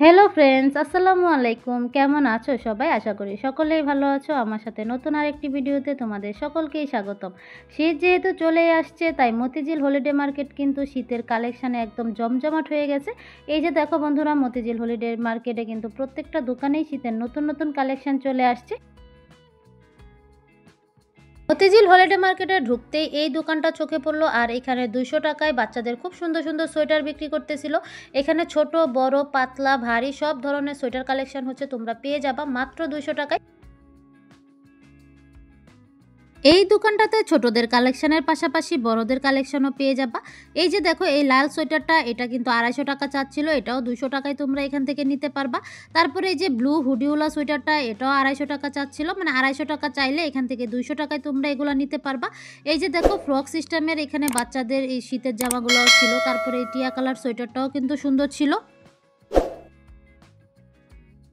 Hello friends, আসসালামু আলাইকুম। কেমন আছো সবাই? আশা করি সকলেই ভালো আছো। আমার সাথে নতুন আরেকটি ভিডিওতে তোমাদের সকলকেই স্বাগতম। শীত যেহেতু চলেই আসছে, তাই মতিঝিল হলিডে মার্কেট কিন্তু শীতের কালেকশানে একদম জমজমাট হয়ে গেছে। এই যে দেখো বন্ধুরা, মতিঝিল হলিডে মার্কেটে কিন্তু প্রত্যেকটা দোকানেই শীতের নতুন নতুন কালেকশান চলে আসছে। মতিঝিল হলিডে মার্কেটে ঢুকতেই এই দোকানটা চোখে পড়লো, আর এখানে 200 টাকায় বাচ্চাদের খুব সুন্দর সুন্দর সোয়েটার বিক্রি করতেছিল। এখানে ছোট বড় পাতলা ভারী সব ধরনের সোয়েটার কালেকশন হচ্ছে তোমরা পেয়ে যাবা মাত্র 200 টাকায়। এই দোকানটাতে ছোটদের কালেকশনের পাশাপাশি বড়দের কালেকশনও পেয়ে যাবা। এই যে দেখো, এই লাল সোয়েটারটা, এটা কিন্তু 250 টাকা চাচ্ছিল, এটাও 200 টাকায় তোমরা এখান থেকে নিতে পারবা। তারপরে এই যে ব্লু হুডিওলা সোয়েটারটা, এটাও 250 টাকা চাচ্ছিল, মানে 250 টাকা চাইলে এখান থেকে 200 টাকায় তোমরা এগুলো নিতে পারবা। এই যে দেখো, ফ্রক সিস্টেমের এখানে বাচ্চাদের এই শীতের জামাগুলোও ছিল। তারপরে এই টিয়া কালার সোয়েটারটাও কিন্তু সুন্দর ছিল।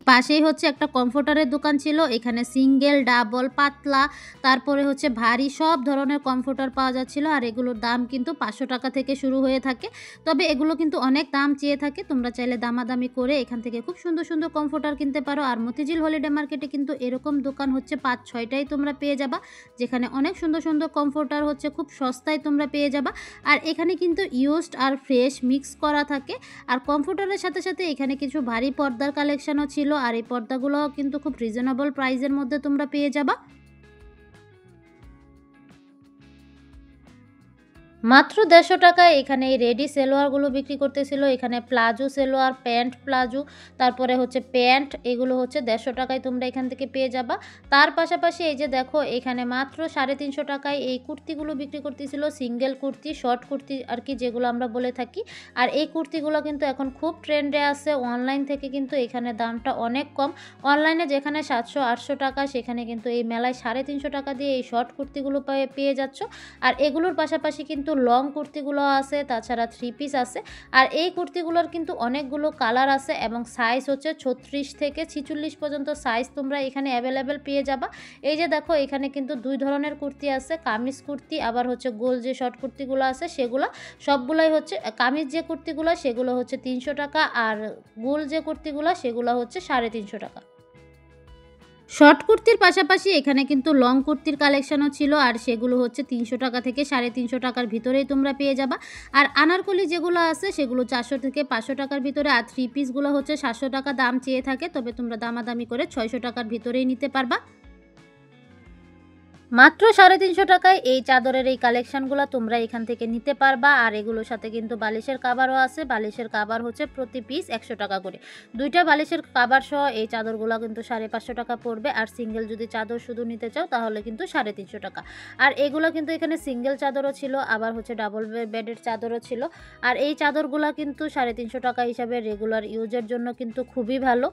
পাশেই হচ্ছে একটা কমফোর্টারের দোকান ছিল। এখানে সিঙ্গেল, ডাবল, পাতলা, তারপরে হচ্ছে ভারী সব ধরনের কমফোর্টার পাওয়া যাচ্ছিল। আর এগুলোর দাম কিন্তু 500 টাকা থেকে শুরু হয়ে থাকে। তবে এগুলো কিন্তু অনেক দাম চেয়ে থাকে, তোমরা চাইলে দামাদামি করে এখান থেকে খুব সুন্দর সুন্দর কমফোর্টার কিনতে পারো। আর মতিঝিল হলিডে মার্কেটে কিন্তু এরকম দোকান হচ্ছে 5-6টাই তোমরা পেয়ে যাবা, যেখানে অনেক সুন্দর সুন্দর কমফোর্টার হচ্ছে খুব সস্তায় তোমরা পেয়ে যাবা। আর এখানে কিন্তু ইউজড আর ফ্রেশ মিক্স করা থাকে। আর কমফোর্টারের সাথে সাথে এখানে কিছু ভারী পর্দার কালেকশনও ছিল। আর এই পর্দাগুলো কিন্তু খুব রিজনেবল প্রাইসের মধ্যে তোমরা পেয়ে যাবা মাত্র 150 টাকায়। এখানে এই রেডি সেলোয়ারগুলো বিক্রি করতেছিল। এখানে প্লাজো সেলোয়ার, প্যান্ট প্লাজো, তারপরে হচ্ছে প্যান্ট, এগুলো হচ্ছে 150 টাকায় তোমরা এখান থেকে পেয়ে যাবা। তার পাশাপাশি এই যে দেখো, এখানে মাত্র 350 টাকায় এই কুর্তিগুলো বিক্রি করতেছিল। সিঙ্গেল কুর্তি, শর্ট কুর্তি আর কি, যেগুলো আমরা বলে থাকি। আর এই কুর্তিগুলো কিন্তু এখন খুব ট্রেন্ডে আছে। অনলাইন থেকে কিন্তু এখানে দামটা অনেক কম। অনলাইনে যেখানে 700-800 টাকা, সেখানে কিন্তু এই মেলায় 350 টাকা দিয়ে এই শর্ট কুর্তিগুলো পেয়ে যাচ্ছ। আর এগুলোর পাশাপাশি কিন্তু লং কুর্তিগুলো আছে, তাছাড়া 3 পিস আছে। আর এই কুর্তিগুলোর কিন্তু অনেকগুলো কালার আছে এবং সাইজ হচ্ছে 36 থেকে 46 পর্যন্ত সাইজ তোমরা এখানে অ্যাভেলেবেল পেয়ে যাবা। এই যে দেখো, এখানে কিন্তু 2 ধরনের কুর্তি আছে, কামিজ কুর্তি, আবার হচ্ছে গোল যে শর্ট কুর্তিগুলো আছে সেগুলো সবগুলাই হচ্ছে। কামিজ যে কুর্তিগুলো সেগুলো হচ্ছে 300 টাকা, আর গোল যে কুর্তিগুলো সেগুলো হচ্ছে 350 টাকা। শর্ট কুর্তির পাশাপাশি এখানে কিন্তু লং কুর্তির কালেকশনও ছিল, আর সেগুলো হচ্ছে 300 টাকা থেকে 350 টাকার ভিতরেই তোমরা পেয়ে যাবা। আর আনারকলি যেগুলো আছে সেগুলো 400 থেকে 500 টাকার ভিতরে। আর 3 পিসগুলো হচ্ছে 700 টাকা দাম চেয়ে থাকে, তবে তোমরা দামাদামি করে 600 টাকার ভিতরেই নিতে পারবা। মাত্র 350 টাকায় এই চাদরের এই কালেকশনগুলো তোমরা এখান থেকে নিতে পারবা। আর এগুলোর সাথে কিন্তু বালিশের কাভারও আছে। বালিশের কাভার হচ্ছে প্রতি পিস 100 টাকা করে। 2টা বালিশের কাভার সহ এই চাদরগুলো কিন্তু 550 টাকা পড়বে। আর সিঙ্গেল যদি চাদর শুধু নিতে চাও তাহলে কিন্তু 350 টাকা। আর এগুলো কিন্তু এখানে সিঙ্গেল চাদরও ছিল, আবার হচ্ছে ডাবল বেডের চাদরও ছিল। আর এই চাদরগুলো কিন্তু 350 টাকা হিসাবে রেগুলার ইউজের জন্য কিন্তু খুবই ভালো।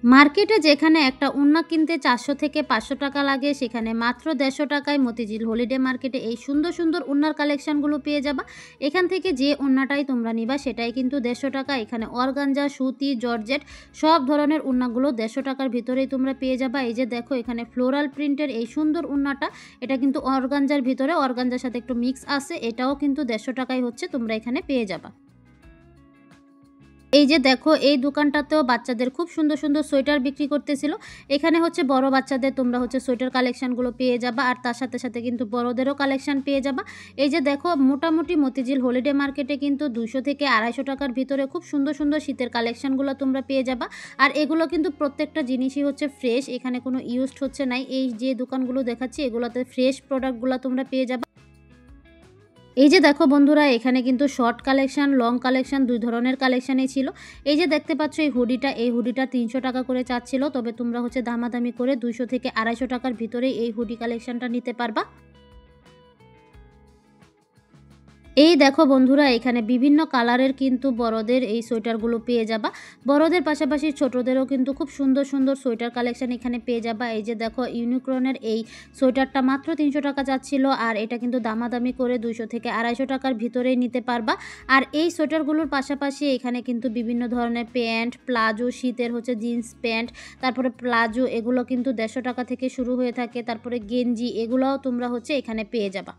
মার্কেটে যেখানে একটা ওড়না কিনতে 400 থেকে 500 টাকা লাগে, সেখানে মাত্র 150 টাকায় মতিঝিল হলিডে মার্কেটে এই সুন্দর সুন্দর ওড়নার কালেকশনগুলো পেয়ে যাবা। এখান থেকে যে ওড়নাটাই তোমরা নিবা সেটাই কিন্তু 150 টাকা। এখানে অর্গানজা, সুতি, জর্জেট সব ধরনের ওড়নাগুলো 150 টাকার ভিতরেই তোমরা পেয়ে যাবা। এই যে দেখো, এখানে ফ্লোরাল প্রিন্টের এই সুন্দর ওড়নাটা, এটা কিন্তু অর্গানজার ভিতরে, অর্গানজার সাথে একটু মিক্স আছে, এটাও কিন্তু 150 টাকায় হচ্ছে তোমরা এখানে পেয়ে যাবা। এই যে দেখো, এই দোকানটাতেও বাচ্চাদের খুব সুন্দর সুন্দর সোয়েটার বিক্রি করতেছিল। এখানে হচ্ছে বড় বাচ্চাদের তোমরা হচ্ছে সোয়েটার কালেকশনগুলো পেয়ে যাবা, আর তার সাথে সাথে কিন্তু বড়দেরও কালেকশন পেয়ে যাবা। এই যে দেখো, মোটামুটি মতিঝিল হলিডে মার্কেটে কিন্তু 200 থেকে 250 টাকার ভিতরে খুব সুন্দর সুন্দর শীতের কালেকশনগুলো তোমরা পেয়ে যাবা। আর এগুলো কিন্তু প্রত্যেকটা জিনিসই হচ্ছে ফ্রেশ, এখানে কোনো ইউজড হচ্ছে নাই। এই যে দোকানগুলো দেখাচ্ছি এগুলোতে ফ্রেশ প্রোডাক্টগুলো তোমরা পেয়ে যাবা। এই যে দেখো বন্ধুরা, এখানে কিন্তু শর্ট কালেকশন, লং কালেকশন 2 ধরনের কালেকশনই ছিল। এই যে দেখতে পাচ্ছ এই হুডিটা 300 টাকা করে চাচ্ছিল, তবে তোমরা হচ্ছে দামাদামি করে 200 থেকে 250 টাকার ভিতরেই এই হুডি কালেকশনটা নিতে পারবা। এই দেখো বন্ধুরা, এখানে বিভিন্ন কালারের কিন্তু বড়দের এই সোয়েটারগুলো পেয়ে যাবা। বড়দের পাশাপাশি ছোটদেরও কিন্তু খুব সুন্দর সুন্দর সোয়েটার কালেকশন এখানে পেয়ে যাবা। এই যে দেখো, ইউনিক্রনের এই সোয়েটারটা মাত্র 300 টাকা যাচ্ছিল, আর এটা কিন্তু দামাদামি করে 200 থেকে 250 টাকার ভিতরেই নিতে পারবা। আর এই সোয়েটারগুলোর পাশাপাশি এখানে কিন্তু বিভিন্ন ধরনের প্যান্ট, প্লাজো, শীতের হচ্ছে জিন্স প্যান্ট, তারপরে প্লাজো, এগুলো কিন্তু 150 টাকা থেকে শুরু হয়ে থাকে। তারপরে গেঞ্জি, এগুলোও তোমরা হচ্ছে এখানে পেয়ে যাবা।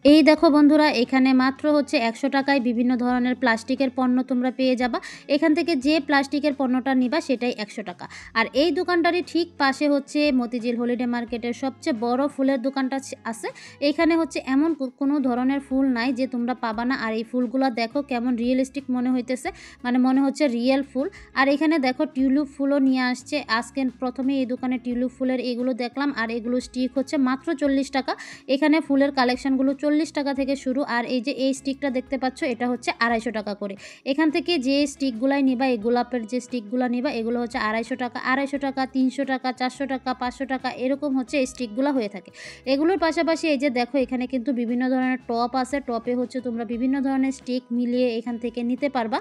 এই দেখো বন্ধুরা, এখানে মাত্র হচ্ছে 100 টাকায় বিভিন্ন ধরনের প্লাস্টিকের পণ্য তোমরা পেয়ে যাবা। এখান থেকে যে প্লাস্টিকের পণ্যটা নিবা সেটাই 100 টাকা। আর এই দোকানটারই ঠিক পাশে হচ্ছে মতিঝিল হলিডে মার্কেটের সবচেয়ে বড় ফুলের দোকানটা আছে। এইখানে হচ্ছে এমন কোনো ধরনের ফুল নাই যে তোমরা পাবা না। আর এই ফুলগুলো দেখো কেমন রিয়েলিস্টিক মনে হইতেছে, মানে মনে হচ্ছে রিয়েল ফুল। আর এখানে দেখো টিউলিপ ফুলও নিয়ে আসছে। আজকে প্রথমে এই দোকানে টিউলিপ ফুলের এগুলো দেখলাম, আর এগুলো স্টিক হচ্ছে মাত্র 40 টাকা। এখানে ফুলের কালেকশনগুলো 40 টাকা থেকে শুরু। আর এই যে এই স্টিকটা দেখতে পাচ্ছ, এটা হচ্ছে 250 টাকা করে। এখান থেকে যে স্টিকগুলাই নিবা, এই গোলাপের যে স্টিকগুলো নিবা, এগুলো হচ্ছে 250 টাকা, 250 টাকা, 300 টাকা, 400 টাকা, 500 টাকা, এরকম হচ্ছে এই স্টিকগুলো হয়ে থাকে। এগুলোর পাশাপাশি এই যে দেখো, এখানে কিন্তু বিভিন্ন ধরনের টপ আছে। টপে হচ্ছে তোমরা বিভিন্ন ধরনের স্টিক মিলিয়ে এখান থেকে নিতে পারবা।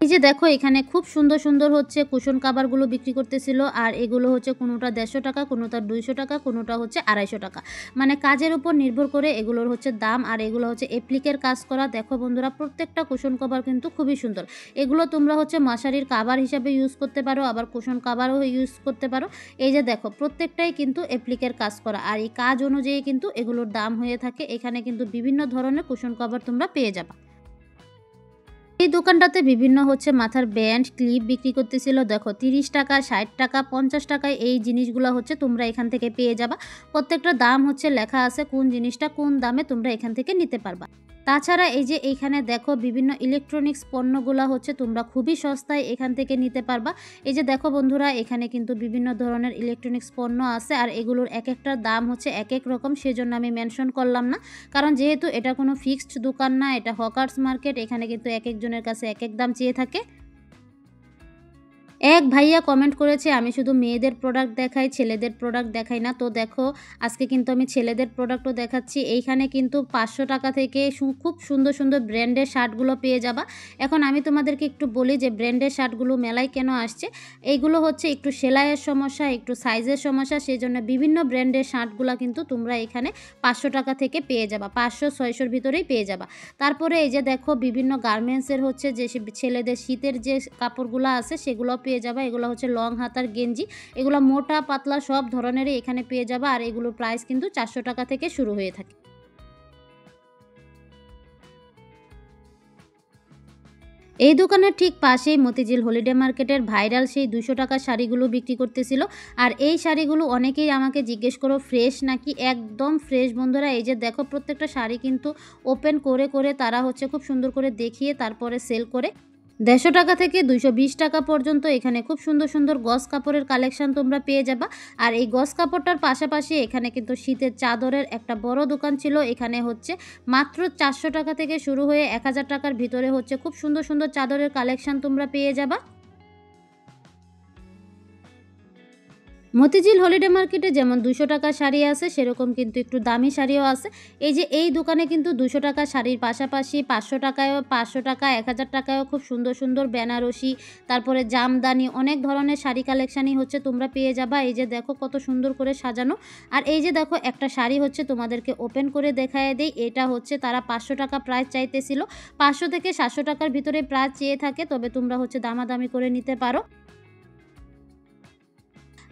এই যে দেখো, এখানে খুব সুন্দর সুন্দর হচ্ছে কুশন কাভারগুলো বিক্রি করতেছিল। আর এগুলো হচ্ছে কোনোটা 150 টাকা, কোনোটা 200 টাকা, কোনোটা হচ্ছে 250 টাকা। মানে কাজের উপর নির্ভর করে এগুলোর হচ্ছে দাম। আর এগুলো হচ্ছে অ্যাপ্লিকের কাজ করা। দেখো বন্ধুরা, প্রত্যেকটা কুশন কাভার কিন্তু খুবই সুন্দর। এগুলো তোমরা হচ্ছে মশারির কাভার হিসাবে ইউজ করতে পারো, আবার কুশন কাভারও ইউজ করতে পারো। এই যে দেখো, প্রত্যেকটাই কিন্তু অ্যাপ্লিকের কাজ করা। আর এই কাজ অনুযায়ী কিন্তু এগুলোর দাম হয়ে থাকে। এখানে কিন্তু বিভিন্ন ধরনের কুশন কাভার তোমরা পেয়ে যাবা। এই দোকানটাতে বিভিন্ন হচ্ছে মাথার ব্যান্ড ক্লিপ বিক্রি করতেছিল। দেখো 30 টাকা, 60 টাকা, 50 টাকায় এই জিনিসগুলো হচ্ছে তোমরা এখান থেকে পেয়ে যাবা। প্রত্যেকটা দাম হচ্ছে লেখা আছে, কোন জিনিসটা কোন দামে তোমরা এখান থেকে নিতে পারবা। তাছাড়া এই যে এইখানে দেখো, বিভিন্ন ইলেকট্রনিক্স পণ্যগুলো হচ্ছে তোমরা খুবই সস্তায় এখান থেকে নিতে পারবা। এই যে দেখো বন্ধুরা, এখানে কিন্তু বিভিন্ন ধরনের ইলেকট্রনিক্স পণ্য আছে। আর এগুলোর এক একটার দাম হচ্ছে এক এক রকম, সেজন্য আমি মেনশন করলাম না। কারণ যেহেতু এটা কোনো ফিক্সড দোকান না, এটা হকার্স মার্কেট, এখানে কিন্তু এক একজনের কাছে এক এক দাম চেয়ে থাকে। এক ভাইয়া কমেন্ট করেছে, আমি শুধু মেয়েদের প্রোডাক্ট দেখাই, ছেলেদের প্রোডাক্ট দেখাই না। তো দেখো, আজকে কিন্তু আমি ছেলেদের প্রোডাক্টও দেখাচ্ছি। এইখানে কিন্তু 500 টাকা থেকে খুব সুন্দর সুন্দর ব্র্যান্ডের শার্টগুলো পেয়ে যাবা। এখন আমি তোমাদেরকে একটু বলি যে ব্র্যান্ডের শার্টগুলো মেলায় কেন আসছে। এইগুলো হচ্ছে একটু সেলাইয়ের সমস্যা, একটু সাইজের সমস্যা, সেই জন্য বিভিন্ন ব্র্যান্ডের শার্টগুলো কিন্তু তোমরা এখানে 500 টাকা থেকে পেয়ে যাবা, 500-600-র ভিতরেই পেয়ে যাবা। তারপরে এই যে দেখো, বিভিন্ন গার্মেন্টসের হচ্ছে যে ছেলেদের শীতের যে কাপড়গুলো আছে সেগুলো পেয়ে যাবা। এগুলো হচ্ছে লং হাতার গেঞ্জি, এগুলো মোটা পাতলা সব ধরনেরই এখানে পেয়ে যাবা। আর এগুলোর প্রাইস কিন্তু 400 টাকা থেকে শুরু হয়ে থাকে। এই দোকানের ঠিক পাশেই মতিঝিল হলিডে মার্কেটের ভাইরাল সেই 200 টাকার শাড়িগুলো বিক্রি করতেছিল। আর এই শাড়িগুলো অনেকেই আমাকে জিজ্ঞেস করো ফ্রেশ নাকি। একদম ফ্রেশ বন্ধুরা। এই যে দেখো, প্রত্যেকটা শাড়ি কিন্তু ওপেন করে করে তারা হচ্ছে খুব সুন্দর করে দেখিয়ে তারপরে সেল করে। 150 টাকা থেকে 220 টাকা পর্যন্ত এখানে খুব সুন্দর সুন্দর গজ কাপড়ের কালেকশন তোমরা পেয়ে যাবা। আর এই গজ কাপড়টার পাশাপাশি এখানে কিন্তু শীতের চাদরের একটা বড় দোকান ছিল। এখানে হচ্ছে মাত্র 400 টাকা থেকে শুরু হয়ে 1000 টাকার ভিতরে হচ্ছে খুব সুন্দর সুন্দর চাদরের কালেকশন তোমরা পেয়ে যাবা। মতিঝিল হলিডে মার্কেটে যেমন 200 টাকার শাড়ি আছে, সেরকম কিন্তু একটু দামি শাড়িও আছে। এই যে এই দোকানে কিন্তু 200 টাকার শাড়ির পাশাপাশি 500 টাকায়ও, 500 টাকা, 1000 টাকায়ও খুব সুন্দর সুন্দর বেনারসি, তারপরে জামদানি, অনেক ধরনের শাড়ি কালেকশানই হচ্ছে তোমরা পেয়ে যাবা। এই যে দেখো কত সুন্দর করে সাজানো। আর এই যে দেখো, একটা শাড়ি হচ্ছে তোমাদেরকে ওপেন করে দেখায় দেই। এটা হচ্ছে তারা 500 টাকা প্রাইস চাইতেছিল। 500 থেকে 700 টাকার ভিতরে প্রাইস চেয়ে থাকে, তবে তোমরা হচ্ছে দামাদামি করে নিতে পারো।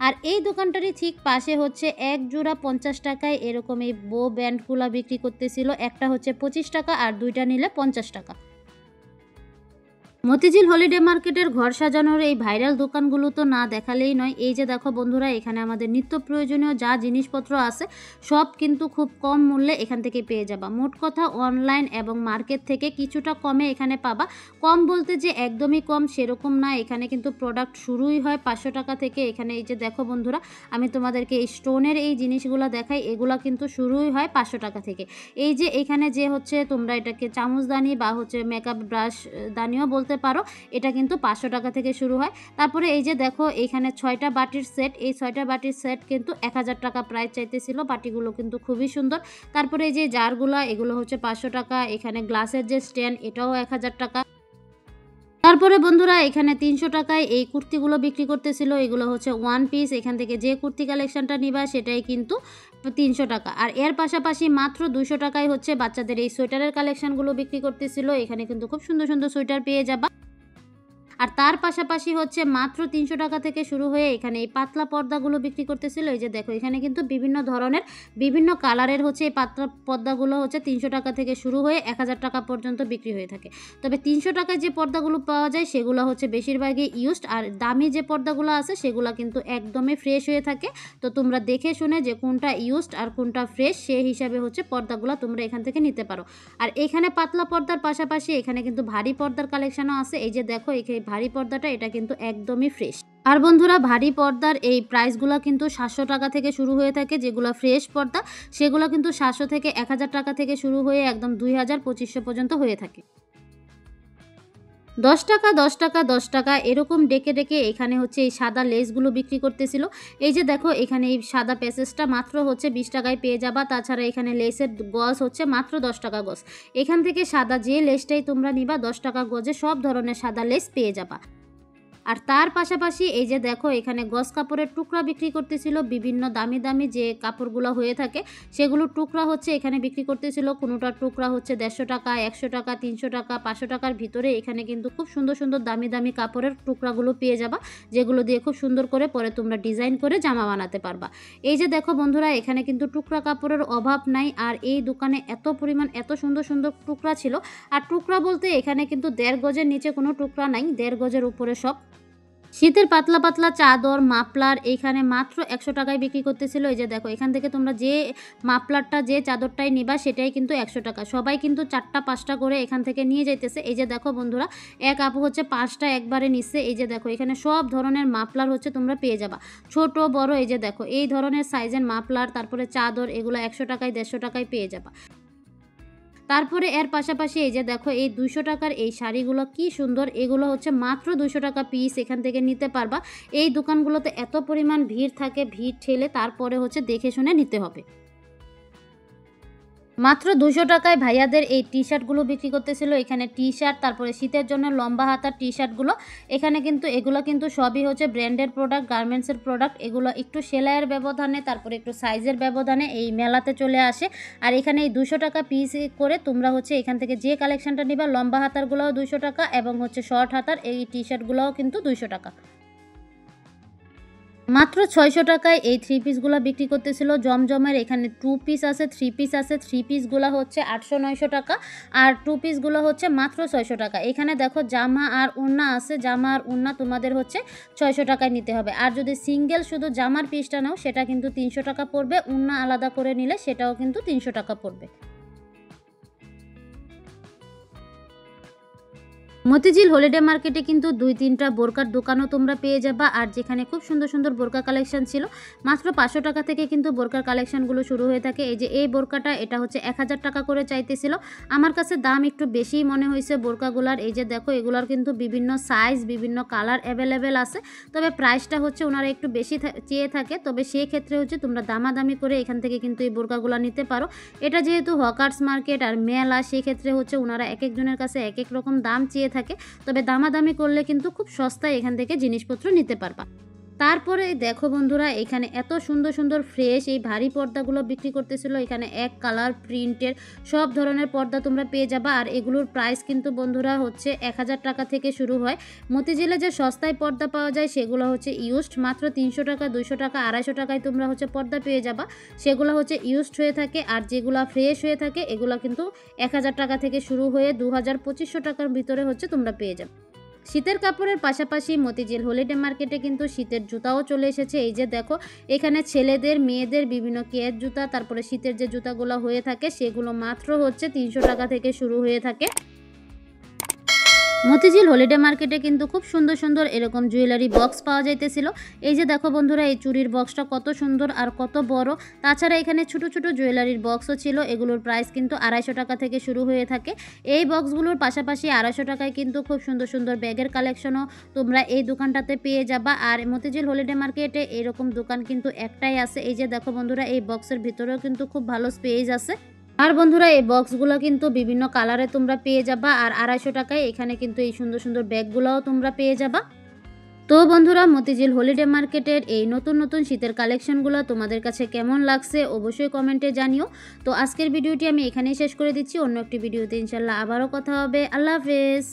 আর এই দোকানটারই ঠিক পাশে হচ্ছে এক জোড়া 50 টাকায় এরকম এই বো ব্যান্ডগুলা বিক্রি করতেছিল। একটা হচ্ছে 25 টাকা, আর দুইটা নিলে 50 টাকা। মতিঝিল হলিডে মার্কেটের ঘর সাজানোর এই ভাইরাল দোকানগুলো তো না দেখালেই নয়। এই যে দেখো বন্ধুরা, এখানে আমাদের নিত্য প্রয়োজনীয় যা জিনিসপত্র আছে সব কিন্তু খুব কম মূল্যে এখান থেকে পেয়ে যাবা। মোট কথা, অনলাইন এবং মার্কেট থেকে কিছুটা কমে এখানে পাবা। কম বলতে যে একদমই কম সেরকম না, এখানে কিন্তু প্রোডাক্ট শুরুই হয় 500 টাকা থেকে। এখানে এই যে দেখো বন্ধুরা, আমি তোমাদেরকে এই স্টোনের এই জিনিসগুলো দেখাই, এগুলা কিন্তু শুরুই হয় 500 টাকা থেকে। এই যে এখানে যে হচ্ছে তোমরা এটাকে চামচদানি বা হচ্ছে মেকআপ ব্রাশ দানিও বলতে পারো, এটা কিন্তু 500 টাকা থেকে শুরু হয়। তারপরে এই যে দেখো, এখানে 6টা বাটির সেট, এই 6টা বাটির সেট কিন্তু 1000 টাকা প্রাইস চাইতেছিল। বাটিগুলো কিন্তু খুবই সুন্দর। তারপরে এই যে জারগুলো, এগুলো হচ্ছে 500 টাকা। এখানে গ্লাসের যে স্ট্যান্ড, এটাও 1000 টাকা। তারপরে বন্ধুরা, এখানে 300 টাকায় এই কুর্তিগুলো বিক্রি করতেছিল। এগুলো হচ্ছে ওয়ান পিস। এখান থেকে যে কুর্তি কালেকশনটা নিবা সেটাই কিন্তু 300 টাকা। আর এর পাশাপাশি মাত্র 200 টাকায় হচ্ছে বাচ্চাদের এই সোয়েটারের কালেকশনগুলো বিক্রি করতেছিল। এখানে কিন্তু খুব সুন্দর সুন্দর সোয়েটার পেয়ে যাবা। আর তার পাশাপাশি হচ্ছে মাত্র 300 টাকা থেকে শুরু হয়ে এখানে এই পাতলা পর্দাগুলো বিক্রি করতেছিল। এই যে দেখো এখানে কিন্তু বিভিন্ন ধরনের বিভিন্ন কালারের হচ্ছে এই পাতলা পর্দাগুলো হচ্ছে 300 টাকা থেকে শুরু হয়ে 1000 টাকা পর্যন্ত বিক্রি হয়ে থাকে। তবে 300 টাকায় যে পর্দাগুলো পাওয়া যায় সেগুলো হচ্ছে বেশিরভাগই ইউজড, আর দামি যে পর্দাগুলো আছে সেগুলো কিন্তু একদমই ফ্রেশ হয়ে থাকে। তো তোমরা দেখে শুনে যে কোনটা ইউজড আর কোনটা ফ্রেশ সেই হিসাবে হচ্ছে পর্দাগুলো তোমরা এখান থেকে নিতে পারো। আর এখানে পাতলা পর্দার পাশাপাশি এখানে কিন্তু ভারী পর্দার কালেকশনও আছে। এই যে দেখো এই ভারী পর্দাটা এটা কিন্তু একদমই ফ্রেশ। আর বন্ধুরা ভারী পর্দার এই প্রাইসগুলো কিন্তু 700 টাকা থেকে শুরু হয়ে থাকে, যেগুলো ফ্রেশ পর্দা সেগুলো কিন্তু 700 থেকে 1000 টাকা থেকে শুরু হয়ে একদম 2000-2500 পর্যন্ত হয়ে থাকে। 10 টাকা 10 টাকা 10 টাকা এরকম ডেকে ডেকে এখানে হচ্ছে এই সাদা লেসগুলো বিক্রি করতেছিল। এই যে দেখো এখানে এই সাদা প্যাসেজটা মাত্র হচ্ছে 20 টাকায় পেয়ে যাবা। তাছাড়া এখানে লেসের গজ হচ্ছে মাত্র 10 টাকা গজ। এখান থেকে সাদা যে লেসটাই তোমরা নিবা 10 টাকা গজে সব ধরনের সাদা লেস পেয়ে যাবা। আর তার পাশাপাশি এই যে দেখো এখানে গজ কাপড়ের টুকরা বিক্রি করতেছিল। বিভিন্ন দামি দামি যে কাপড়গুলো হয়ে থাকে সেগুলো টুকরা হচ্ছে এখানে বিক্রি করতেছিল। কোনোটার টুকরা হচ্ছে 150 টাকা, 100 টাকা, 300 টাকা, 500 টাকার ভিতরে এখানে কিন্তু খুব সুন্দর সুন্দর দামি দামি কাপড়ের টুকরাগুলো পেয়ে যাবা, যেগুলো দিয়ে খুব সুন্দর করে পরে তোমরা ডিজাইন করে জামা বানাতে পারবা। এই যে দেখো বন্ধুরা এখানে কিন্তু টুকরা কাপড়ের অভাব নাই। আর এই দোকানে এত পরিমাণ এত সুন্দর সুন্দর টুকরা ছিল। আর টুকরা বলতে এখানে কিন্তু 1.5 গজের নিচে কোনো টুকরা নাই, 1.5 গজের উপরে সব। শীতের পাতলা পাতলা চাদর মাফলার এইখানে মাত্র 100 টাকায় বিক্রি করতেছিল। এই যে দেখো এখান থেকে তোমরা যে মাফলারটা যে চাদরটাই নিবা সেটাই কিন্তু 100 টাকা। সবাই কিন্তু 4টা 5টা করে এখান থেকে নিয়ে যাইতেছে। এই যে দেখো বন্ধুরা এক আপু হচ্ছে 5টা একবারে নিচ্ছে। এই যে দেখো এখানে সব ধরনের মাফলার হচ্ছে তোমরা পেয়ে যাবা, ছোট বড়। এই যে দেখো এই ধরনের সাইজের মাফলার তারপরে চাদর এগুলো 100 টাকায় 150 টাকায় পেয়ে যাবা। তারপরে এর পাশাপাশি এই যে দেখো এই 200 টাকার এই শাড়িগুলো কি সুন্দর, এগুলো হচ্ছে মাত্র 200 টাকা পিস এখান থেকে নিতে পারবা। এই দোকানগুলোতে এত পরিমাণ ভিড় থাকে, ভিড় ঠেলে তারপরে হচ্ছে দেখে শুনে নিতে হবে। মাত্র 200 টাকায় ভাইয়াদের এই টি শার্টগুলো বিক্রি করতেছিল। এখানে টি শার্ট তারপরে শীতের জন্য লম্বা হাতার টি শার্টগুলো এখানে কিন্তু এগুলো কিন্তু সবই হচ্ছে ব্র্যান্ডের প্রোডাক্ট, গার্মেন্টসের প্রোডাক্ট। এগুলো একটু সেলাইয়ের ব্যবধানে তারপরে একটু সাইজের ব্যবধানে এই মেলাতে চলে আসে। আর এখানে এই 200 টাকা পিস করে তোমরা হচ্ছে এখান থেকে যে কালেকশনটা নিবা লম্বা হাতারগুলোও 200 টাকা এবং হচ্ছে শর্ট হাতার এই টি শার্টগুলোও কিন্তু 200 টাকা। মাত্র 600 টাকায় এই 3 পিসগুলো বিক্রি করতেছিল জমজমের। এখানে 2 পিস আছে 3 পিস আছে। 3 পিসগুলো হচ্ছে 800-900 টাকা আর 2 পিসগুলো হচ্ছে মাত্র 600 টাকা। এখানে দেখো জামা আর ওড়না আছে, জামা আর ওড়না তোমাদের হচ্ছে 600 টাকায় নিতে হবে। আর যদি সিঙ্গেল শুধু জামার পিসটা নাও সেটা কিন্তু 300 টাকা পড়বে, ওড়না আলাদা করে নিলে সেটাও কিন্তু 300 টাকা পড়বে। মতিঝিল হলিডে মার্কেটে কিন্তু 2-3টা বোরকার দোকানও তোমরা পেয়ে যাবা। আর যেখানে খুব সুন্দর সুন্দর বোরকা কালেকশন ছিল। মাত্র 500 টাকা থেকে কিন্তু বোরকার কালেকশনগুলো শুরু হয়ে থাকে। এই যে এই বোরকাটা এটা হচ্ছে 1000 টাকা করে চাইতেছিল। আমার কাছে দাম একটু বেশিই মনে হয়েছে বোরকাগুলার। এই যে দেখো এগুলার কিন্তু বিভিন্ন সাইজ বিভিন্ন কালার অ্যাভেলেবেল আছে, তবে প্রাইসটা হচ্ছে ওনারা একটু বেশি চেয়ে থাকে। তবে সেই ক্ষেত্রে হচ্ছে তোমরা দামাদামি করে এখান থেকে কিন্তু এই বোরকাগুলো নিতে পারো। এটা যেহেতু হকার্স মার্কেট আর মেলা, সেই ক্ষেত্রে হচ্ছে ওনারা এক একজনের কাছে এক এক রকম দাম চেয়ে থাকে। তবে দামাদামি করলে কিন্তু খুব সস্তায় এখান থেকে জিনিসপত্র নিতে পারবা। তারপরে দেখো বন্ধুরা এখানে এত সুন্দর সুন্দর ফ্রেশ এই ভারী পর্দাগুলো বিক্রি করতেছিল। এখানে এক কালার প্রিন্টের সব ধরনের পর্দা তোমরা পেয়ে যাবা। আর এগুলোর প্রাইস কিন্তু বন্ধুরা হচ্ছে 1000 টাকা থেকে শুরু হয়। মতিঝিলে যে সস্তায় পর্দা পাওয়া যায় সেগুলো হচ্ছে ইউজড, মাত্র 300 টাকা 200 টাকা 250 টাকায় তোমরা হচ্ছে পর্দা পেয়ে যাবা। সেগুলো হচ্ছে ইউজড হয়ে থাকে। আর যেগুলো ফ্রেশ হয়ে থাকে এগুলো কিন্তু 1000 টাকা থেকে শুরু হয়ে 2000-2500 টাকার ভিতরে হচ্ছে তোমরা পেয়ে যাবে। শীতের কাপড়ের পাশাপাশি মতিঝিল হলিডে মার্কেটে কিন্তু শীতের জুতাও চলে এসেছে। এই যে দেখো এখানে ছেলেদের মেয়েদের বিভিন্ন কেয়ার জুতা তারপরে শীতের যে জুতাগুলো হয়ে থাকে সেগুলো মাত্র হচ্ছে 300 টাকা থেকে শুরু হয়ে থাকে। মতিঝিল হলিডে মার্কেটে কিন্তু খুব সুন্দর সুন্দর এরকম জুয়েলারি বক্স পাওয়া যাইতেছিল। এই যে দেখো বন্ধুরা এই চুরির বক্সটা কত সুন্দর আর কত বড়। তাছাড়া এখানে ছোট ছোট জুয়েলারির বক্সও ছিল। এগুলোর প্রাইস কিন্তু 250 টাকা থেকে শুরু হয়ে থাকে। এই বক্সগুলোর পাশাপাশি 250 টাকায় কিন্তু খুব সুন্দর সুন্দর ব্যাগের কালেকশনও তোমরা এই দোকানটাতে পেয়ে যাবা। আর মতিঝিল হলিডে মার্কেটে এরকম দোকান কিন্তু একটাই আছে। এই যে দেখো বন্ধুরা এই বক্সের ভিতরেও কিন্তু খুব ভালো স্পেস আছে। আর বন্ধুরা এই বক্সগুলো কিন্তু বিভিন্ন কালারে তোমরা পেয়ে যাবা। আর 250 টাকায় এখানে কিন্তু এই সুন্দর সুন্দর ব্যাগগুলোও তোমরা পেয়ে যাবা। তো বন্ধুরা মতিঝিল হলিডে মার্কেটের এই নতুন নতুন শীতের কালেকশনগুলো তোমাদের কাছে কেমন লাগছে অবশ্যই কমেন্টে জানিও। তো আজকের ভিডিওটি আমি এখানেই শেষ করে দিচ্ছি। অন্য একটি ভিডিওতে ইনশাল্লাহ আবারও কথা হবে। আল্লাহ হাফেজ।